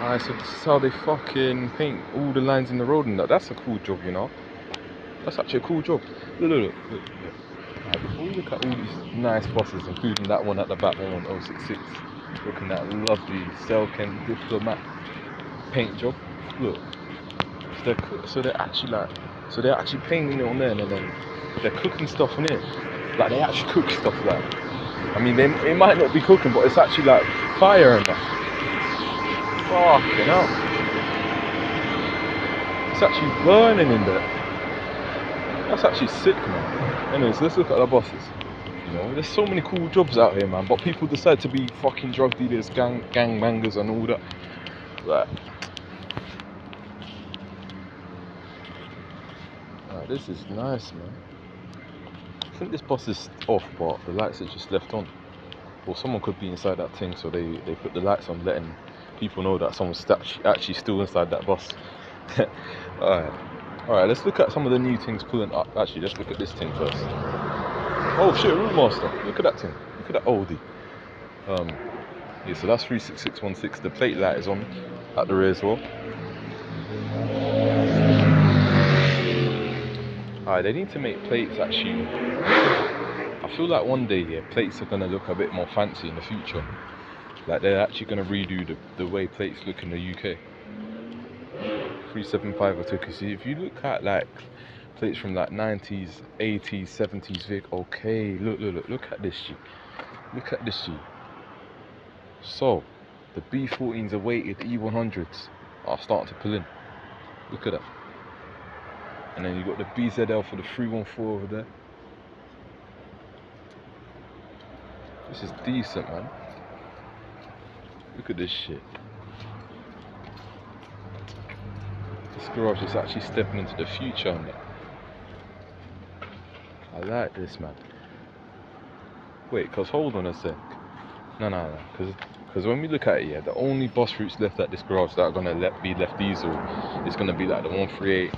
Alright, so this is how they fucking paint all the lines in the road and that. That's a cool job, you know. That's actually a cool job. Look. Alright, before we look at all these nice buses, including that one at the back, one on 066, looking at a lovely Selken Diplomat paint job. Look, so they're actually painting it on there, and then they're cooking stuff on it. Like they actually cook stuff like. I mean, it might not be cooking, but it's actually like fire and that. Fucking hell. It's actually burning in there. That's actually sick, man. Anyways, let's look at the buses. You know, there's so many cool jobs out here, man. But people decide to be fucking drug dealers, gangbangers, and all that. Like, this is nice, man. I think this bus is off, but the lights are just left on. Or someone could be inside that thing, so they put the lights on, letting people know that someone's actually still inside that bus. Alright, let's look at some of the new things pulling up. Actually, let's look at this thing first. Oh shit, Rootmaster. Look at that thing. Look at that oldie. Yeah, so that's 36616. The plate light is on at the rear as well. Alright, they need to make plates actually. I feel like one day, yeah, plates are gonna look a bit more fancy in the future. Like they're actually gonna redo the way plates look in the UK. 375 I took. See, if you look at like plates from like 90s, 80s, 70s Vic, okay, look at this G. Look at this G. So, the B14s awaited E100s are starting to pull in. Look at that. And then you got the BZL for the 314 over there. This is decent, man. Look at this shit. This garage is actually stepping into the future on that. I like this, man. Wait, cause hold on a sec. No. Cause when we look at it, yeah, the only bus routes left at this garage that are gonna be left diesel is gonna be like the 138,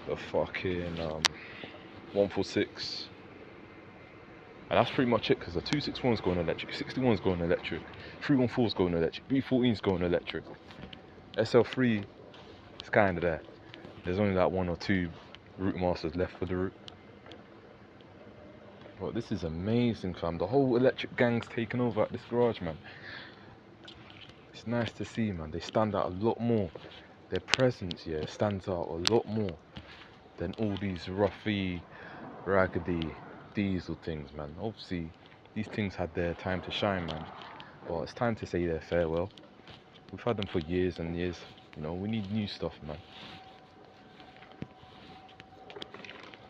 the fucking 146. And that's pretty much it, because the 261's going electric, 61's going electric, 314's going electric, B14's going electric. SL3 is kind of there. There's only like one or two route masters left for the route. But this is amazing, fam. The whole electric gang's taken over at this garage, man. It's nice to see, man. They stand out a lot more. Their presence, yeah, stands out a lot more than all these roughy, raggedy diesel things, man. Obviously, these things had their time to shine, man. But it's time to say their farewell. We've had them for years and years. You know, we need new stuff, man.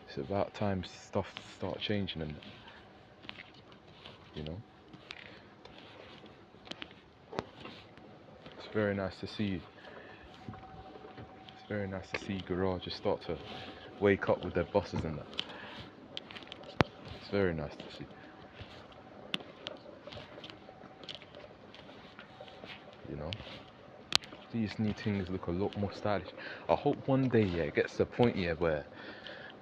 It's about time stuff start changing, and you know, it's very nice to see. It's very nice to see garages start to wake up with their buses and that. It's very nice to see. You know, these new things look a lot more stylish. I hope one day, yeah, it gets to the point, yeah, where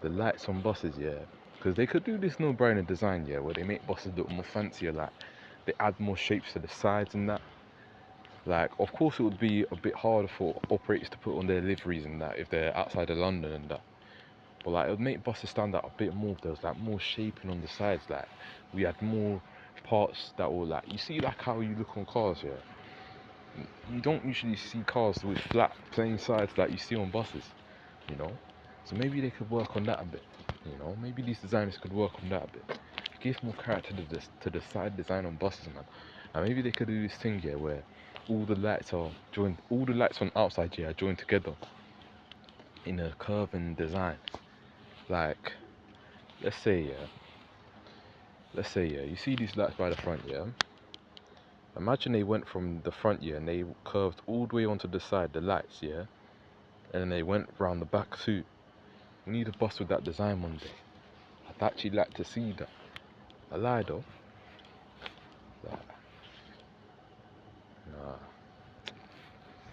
the lights on buses, yeah, because they could do this no-brainer design, yeah, where they make buses look more fancier, like they add more shapes to the sides and that. Like, of course, it would be a bit harder for operators to put on their liveries and that if they're outside of London and that. But like, it would make buses stand out a bit more if there was like more shaping on the sides. Like, we had more parts that were like, you see, like how you look on cars, yeah. You don't usually see cars with flat, plain sides like you see on buses, you know. So maybe they could work on that a bit, you know. Maybe these designers could work on that a bit. Give more character to the side design on buses, man. And maybe they could do this thing, yeah, where all the lights are joined, all the lights on outside, yeah, are joined together in a curving design. Like, let's say, you see these lights by the front, yeah. Imagine they went from the front, yeah, and they curved all the way onto the side, the lights, yeah, and then they went round the back too. We need a bus with that design one day. I'd actually like to see that. I lied though. Like, nah,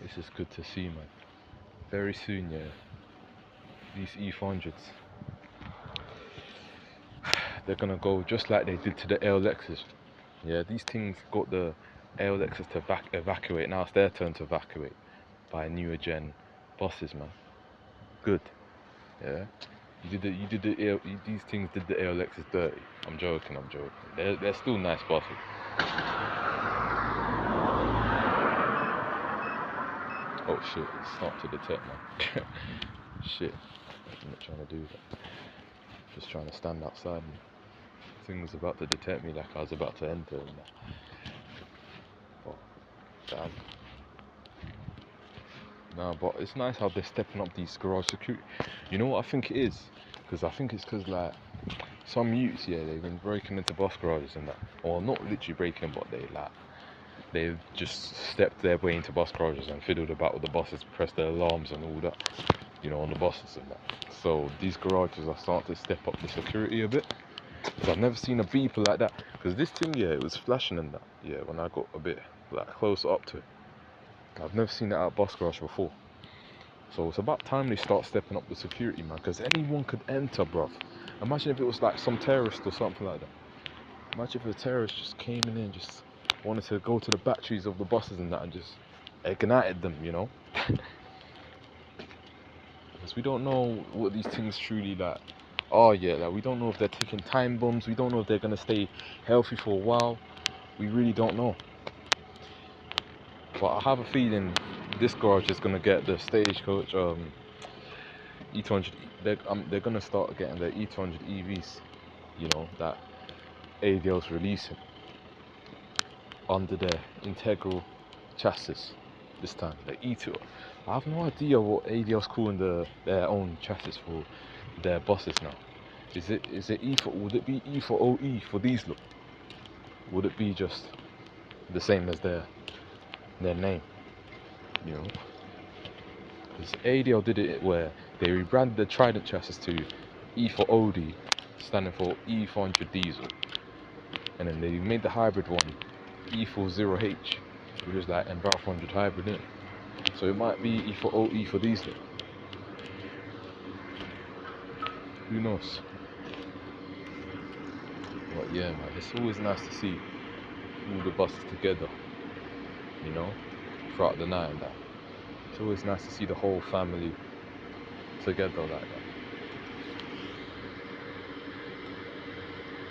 this is good to see, man. Very soon, yeah, these E400s, they're gonna go just like they did to the LXs. Yeah, these things got the ALX is to evacuate. Now it's their turn to evacuate by newer gen buses, man. Good. Yeah. These things did the ALXs dirty. I'm joking. They're still nice buses. Oh shit, it's not to detect, man. Shit. I'm not trying to do that. Just trying to stand outside. And thing was about to detect me, like I was about to enter. And oh, damn. Nah, but it's nice how they're stepping up these garage security. You know what I think it is? Because I think it's because like some youths, yeah, they've been breaking into bus garages and that, or not literally breaking, but they've just stepped their way into bus garages and fiddled about with the buses, pressed their alarms and all that, you know, on the buses and that. So these garages are starting to step up the security a bit. Because I've never seen a beeper like that. Because this thing, yeah, it was flashing and that, yeah, when I got a bit like closer up to it. I've never seen that at a bus garage before. So it's about time they start stepping up the security, man, because anyone could enter, bruv. Imagine if it was like some terrorist or something like that. Imagine if a terrorist just came in and just wanted to go to the batteries of the buses and that and just ignited them, you know? Because we don't know what these things truly like. Oh yeah, like we don't know if they're taking time bombs. We don't know if they're gonna stay healthy for a while. We really don't know. But I have a feeling this garage is gonna get the Stagecoach E200. They're gonna start getting the E200 EVs, you know, that ADL's releasing under their integral chassis this time, the E2. I have no idea what ADL's calling their own chassis for their buses now. Is it E for? Would it be E for OE for these look? Would it be just the same as their name? You know, because ADL did it where they rebranded the Trident chassis to E for OD, standing for E400 diesel, and then they made the hybrid one E40H, which is like an 400 hybrid, innit? So it might be E for OE for diesel. Who knows? But yeah, man, it's always nice to see all the buses together, you know, throughout the night and that. It's always nice to see the whole family together like that.